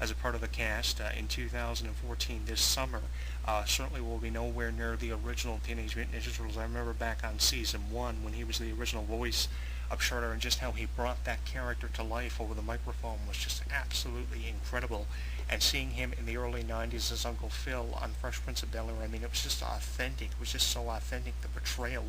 as a part of the cast in 2014 this summer. Certainly will be nowhere near the original Teenage Mutant Ninja Turtles. I remember back on season 1 when he was the original voice of Shredder, and just how he brought that character to life over the microphone was just absolutely incredible. And seeing him in the early 90s as Uncle Phil on Fresh Prince of Bel-Air, I mean, it was just authentic. It was just so authentic, the portrayal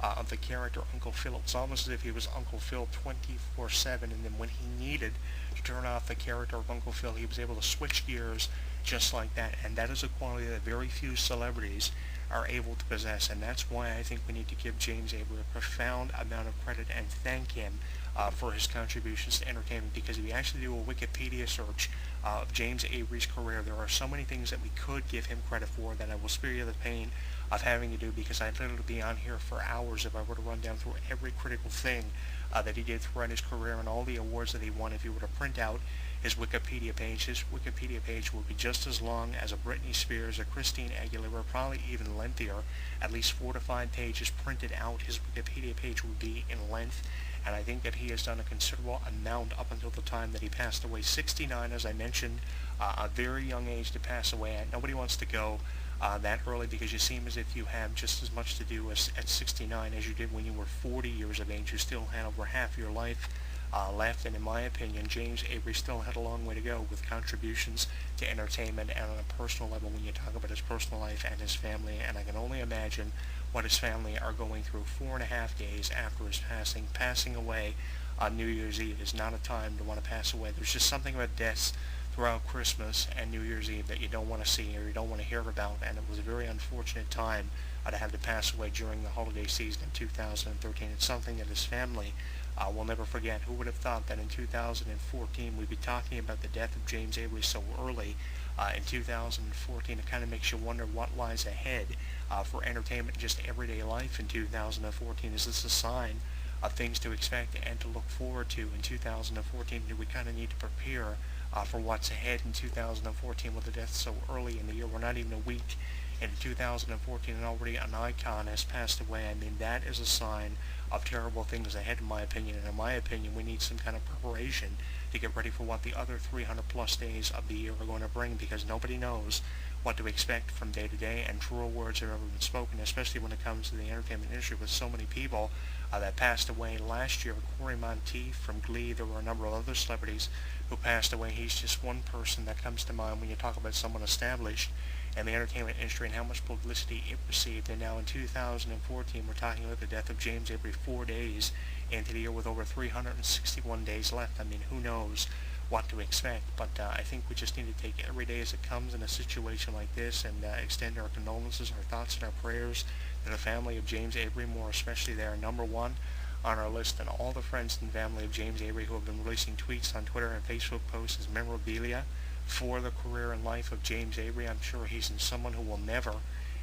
of the character Uncle Phil. It's almost as if he was Uncle Phil 24/7, and then when he needed to turn off the character of Uncle Phil, he was able to switch gears just like that. And that is a quality that very few celebrities are able to possess, and that's why I think we need to give James Avery a profound amount of credit and thank him for his contributions to entertainment, because if you actually do a Wikipedia search of James Avery's career, there are so many things that we could give him credit for that I will spare you the pain of having to do, because I'd literally be on here for hours if I were to run down through every critical thing that he did throughout his career and all the awards that he won. If you were to print out his Wikipedia page would be just as long as a Britney Spears, a Christine Aguilera, probably even lengthier. At least 4 to 5 pages printed out, his Wikipedia page would be in length. And I think that he has done a considerable amount up until the time that he passed away. 69, as I mentioned, a very young age to pass away at. Nobody wants to go that early, because you seem as if you have just as much to do at 69 as you did when you were 40 years of age. You still had over half your life left, and in my opinion, James Avery still had a long way to go with contributions to entertainment and on a personal level when you talk about his personal life and his family. And I can only imagine what his family are going through 4.5 days after his passing away on New Year's Eve is not a time to want to pass away. There's just something about deaths throughout Christmas and New Year's Eve that you don't want to see or you don't want to hear about, and it was a very unfortunate time to have to pass away during the holiday season in 2013. It's something that his family will never forget. Who would have thought that in 2014 we'd be talking about the death of James Avery so early in 2014? It kind of makes you wonder what lies ahead for entertainment, just everyday life in 2014. Is this a sign of things to expect and to look forward to in 2014? Do we kind of need to prepare for what's ahead in 2014 with the death so early in the year? We're not even a week into 2014 and already an icon has passed away. I mean, that is a sign of terrible things ahead, in my opinion. And in my opinion, we need some kind of preparation to get ready for what the other 300 plus days of the year are going to bring, because nobody knows what to expect from day to day, and truer words have ever been spoken, especially when it comes to the entertainment industry, with so many people that passed away last year. Corey Monteith from Glee, there were a number of other celebrities who passed away. He's just one person that comes to mind when you talk about someone established in the entertainment industry and how much publicity it received. And now in 2014, we're talking about the death of James Avery 4 days into the year with over 361 days left. I mean, who knows what to expect, but I think we just need to take every day as it comes in a situation like this, and extend our condolences, our thoughts, and our prayers to the family of James Avery, more especially their number one on our list, and all the friends and family of James Avery who have been releasing tweets on Twitter and Facebook posts as memorabilia for the career and life of James Avery. I'm sure he's someone who will never,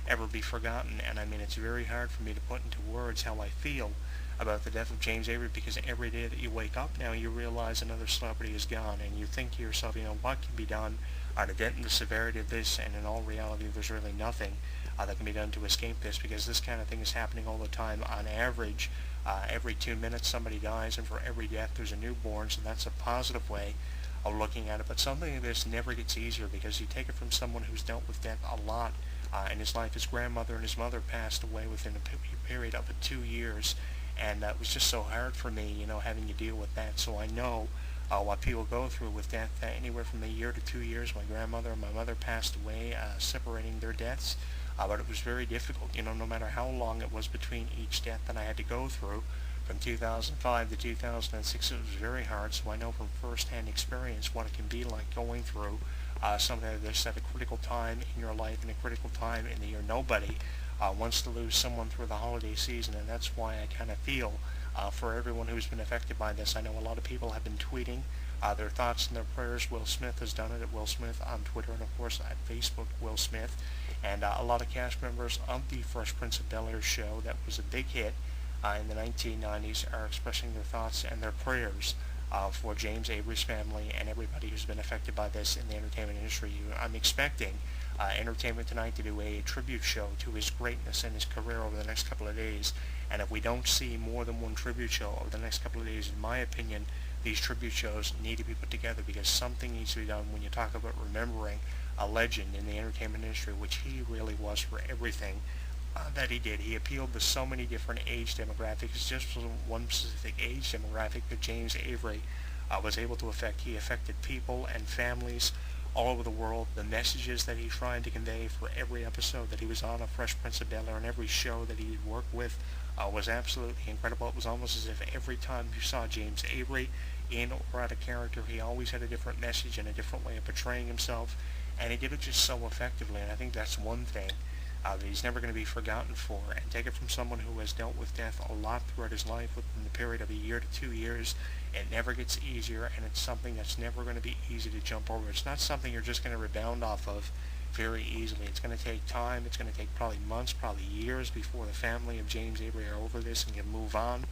ever be forgotten, and I mean, it's very hard for me to put into words how I feel about the death of James Avery, because every day that you wake up now, you realize another celebrity is gone, and you think to yourself, what can be done to dent the severity of this? And in all reality, there's really nothing that can be done to escape this, because this kind of thing is happening all the time. On average, every 2 minutes somebody dies, and for every death there's a newborn, so that's a positive way of looking at it. But something like this never gets easier, because you take it from someone who's dealt with death a lot in his life. His grandmother and his mother passed away within a period of 2 years, and it was just so hard for me, having to deal with that. So I know what people go through with death. Anywhere from a year to 2 years, my grandmother and my mother passed away, separating their deaths. But it was very difficult, no matter how long it was between each death that I had to go through. From 2005 to 2006, it was very hard, so I know from first-hand experience what it can be like going through something like this at a critical time in your life, and a critical time in the year. Nobody wants to lose someone through the holiday season, and that's why I kind of feel for everyone who's been affected by this. I know a lot of people have been tweeting their thoughts and their prayers. Will Smith has done it at Will Smith on Twitter, and of course at Facebook, Will Smith. And a lot of cast members of the Fresh Prince of Bel-Air show that was a big hit in the 1990s are expressing their thoughts and their prayers for James Avery's family and everybody who's been affected by this in the entertainment industry. I'm expecting Entertainment Tonight to do a tribute show to his greatness and his career over the next couple of days. And if we don't see more than one tribute show over the next couple of days, in my opinion, these tribute shows need to be put together, because something needs to be done when you talk about remembering a legend in the entertainment industry, which he really was for everything that he did. He appealed to so many different age demographics. It just wasn't one specific age demographic that James Avery was able to affect. He affected people and families all over the world. The messages that he tried to convey for every episode that he was on of Fresh Prince of Bel-Air and every show that he worked with was absolutely incredible. It was almost as if every time you saw James Avery in or out of character, he always had a different message and a different way of portraying himself, and he did it just so effectively. And I think that's one thing that he's never going to be forgotten for. And take it from someone who has dealt with death a lot throughout his life within the period of a year to 2 years. It never gets easier, and it's something that's never going to be easy to jump over. It's not something you're just going to rebound off of very easily. It's going to take time. It's going to take probably months, probably years before the family of James Avery are over this and can move on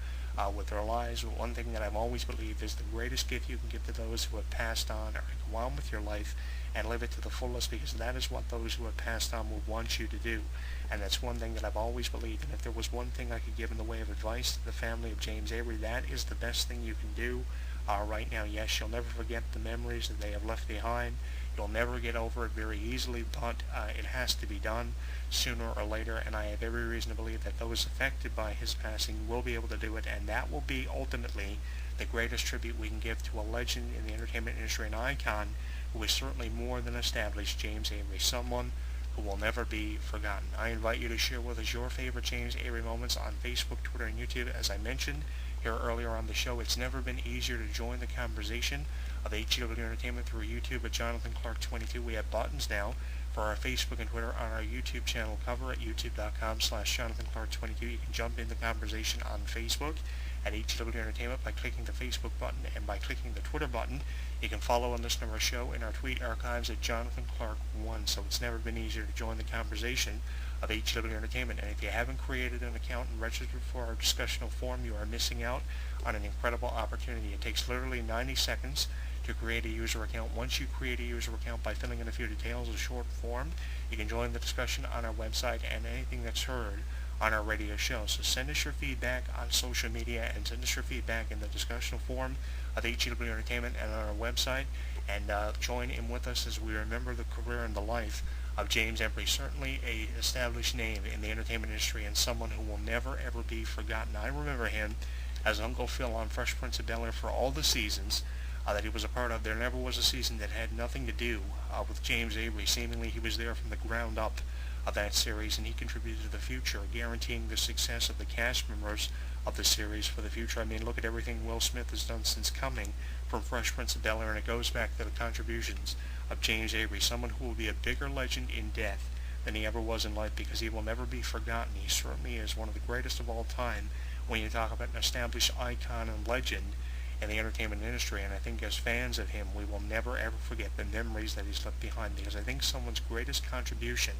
with their lives. But one thing that I've always believed is the greatest gift you can give to those who have passed on, or go on with your life and live it to the fullest, because that is what those who have passed on will want you to do. And that's one thing that I've always believed. And if there was one thing I could give in the way of advice to the family of James Avery, that is the best thing you can do right now. Yes, you'll never forget the memories that they have left behind. You'll never get over it very easily, but it has to be done sooner or later, and I have every reason to believe that those affected by his passing will be able to do it, and that will be ultimately the greatest tribute we can give to a legend in the entertainment industry, an icon who is certainly more than established, James Avery, someone who will never be forgotten. I invite you to share with us your favorite James Avery moments on Facebook, Twitter, and YouTube. As I mentioned here earlier on the show, it's never been easier to join the conversation of HEW Entertainment through YouTube at Jonathan Clarke 22. We have buttons now for our Facebook and Twitter on our YouTube channel cover at youtube.com/Jonathan Clarke 22. You can jump in the conversation on Facebook at HEW Entertainment by clicking the Facebook button, and by clicking the Twitter button, you can follow and listen to our show in our tweet archives at Jonathan Clarke 1. So it's never been easier to join the conversation of HEW Entertainment. And if you haven't created an account and registered for our discussional forum, you are missing out on an incredible opportunity. It takes literally 90 seconds to create a user account. Once you create a user account by filling in a few details, a short form, you can join the discussion on our website and anything that's heard on our radio show. So send us your feedback on social media, and send us your feedback in the discussional forum of HEW Entertainment and on our website, and join in with us as we remember the career and the life of James Avery, certainly a established name in the entertainment industry and someone who will never ever be forgotten. I remember him as Uncle Phil on Fresh Prince of Bel-Air for all the seasons that he was a part of. There never was a season that had nothing to do with James Avery. Seemingly he was there from the ground up of that series, and he contributed to the future, guaranteeing the success of the cast members of the series for the future. I mean, look at everything Will Smith has done since coming from Fresh Prince of Bel-Air, and it goes back to the contributions of James Avery, someone who will be a bigger legend in death than he ever was in life, because he will never be forgotten. He certainly is one of the greatest of all time when you talk about an established icon and legend in the entertainment industry. And I think as fans of him, we will never ever forget the memories that he's left behind, because I think someone's greatest contribution,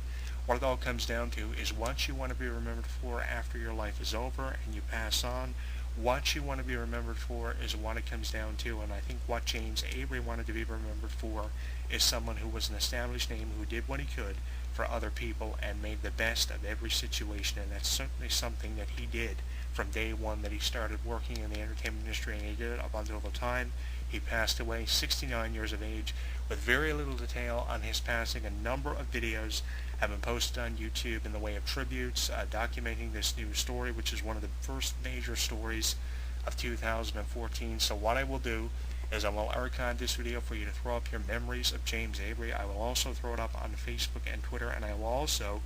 what it all comes down to, is what you want to be remembered for after your life is over and you pass on. What you want to be remembered for is what it comes down to, and I think what James Avery wanted to be remembered for is someone who was an established name, who did what he could for other people and made the best of every situation, and that's certainly something that he did from day one that he started working in the entertainment industry, and he did it up until the time he passed away, 69 years of age, with very little detail on his passing. A number of videos have been posted on YouTube in the way of tributes, documenting this new story, which is one of the first major stories of 2014. So what I will do is I will archive this video for you to throw up your memories of James Avery. I will also throw it up on Facebook and Twitter, and I will also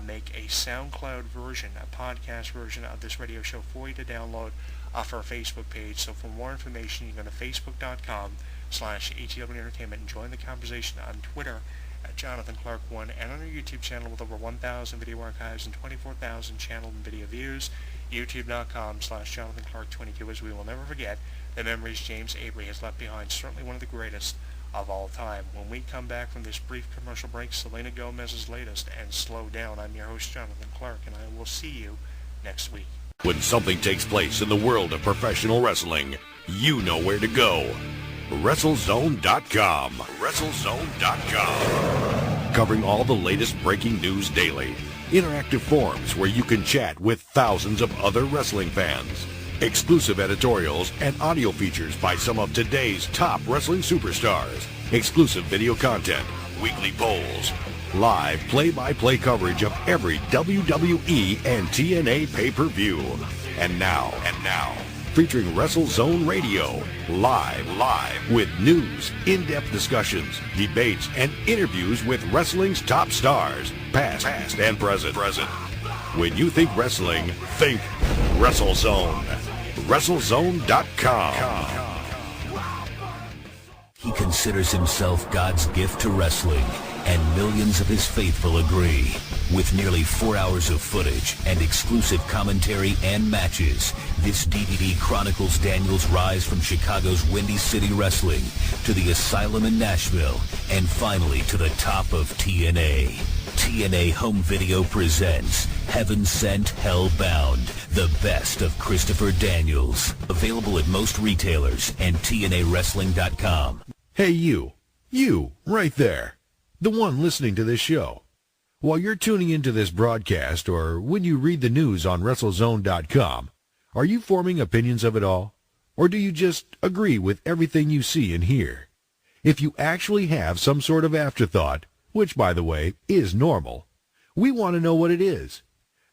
make a SoundCloud version, a podcast version of this radio show for you to download off our Facebook page. So for more information, you can go to facebook.com/HEW Entertainment and join the conversation on Twitter at Jonathan Clarke 1, and on our YouTube channel with over 1,000 video archives and 24,000 channel and video views, youtube.com/Jonathan Clarke 22, as we will never forget the memories James Avery has left behind, certainly one of the greatest of all time. When we come back from this brief commercial break, Selena Gomez's latest, and Slow Down. I'm your host, Jonathan Clarke, and I will see you next week. When something takes place in the world of professional wrestling, you know where to go. WrestleZone.com. WrestleZone.com. Covering all the latest breaking news daily. Interactive forums where you can chat with thousands of other wrestling fans. Exclusive editorials and audio features by some of today's top wrestling superstars. Exclusive video content, weekly polls, live play-by-play coverage of every WWE and TNA pay-per-view. And now, featuring WrestleZone Radio, live with news, in-depth discussions, debates, and interviews with wrestling's top stars, past and present. When you think wrestling, think WrestleZone. WrestleZone.com. He considers himself God's gift to wrestling, and millions of his faithful agree. With nearly 4 hours of footage and exclusive commentary and matches, this DVD chronicles Daniels' rise from Chicago's Windy City Wrestling to the Asylum in Nashville, and finally to the top of TNA. TNA Home Video presents Heaven Sent, Hell Bound, the best of Christopher Daniels. Available at most retailers and TNAWrestling.com. Hey, you right there, the one listening to this show. While you're tuning into this broadcast or when you read the news on WrestleZone.com, are you forming opinions of it all? Or do you just agree with everything you see and hear? If you actually have some sort of afterthought, which, by the way, is normal, we want to know what it is.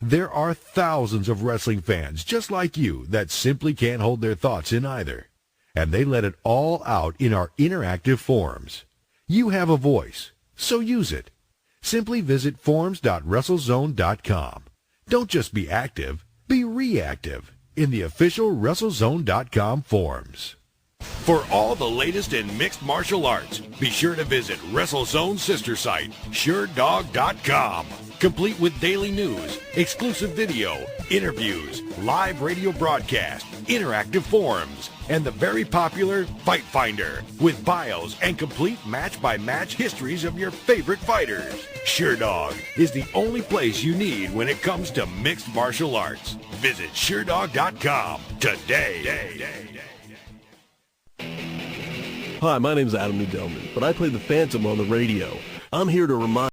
There are thousands of wrestling fans just like you that simply can't hold their thoughts in either. And they let it all out in our interactive forums. You have a voice, so use it. Simply visit forums.WrestleZone.com. Don't just be active, be reactive in the official WrestleZone.com forums. For all the latest in mixed martial arts, be sure to visit WrestleZone's sister site, SureDog.com. Complete with daily news, exclusive video, interviews, live radio broadcast, interactive forums, and the very popular Fight Finder with bios and complete match-by-match histories of your favorite fighters. SureDog is the only place you need when it comes to mixed martial arts. Visit SureDog.com today. Hi, my name's Adam Nudelman, but I play the Phantom on the radio. I'm here to remind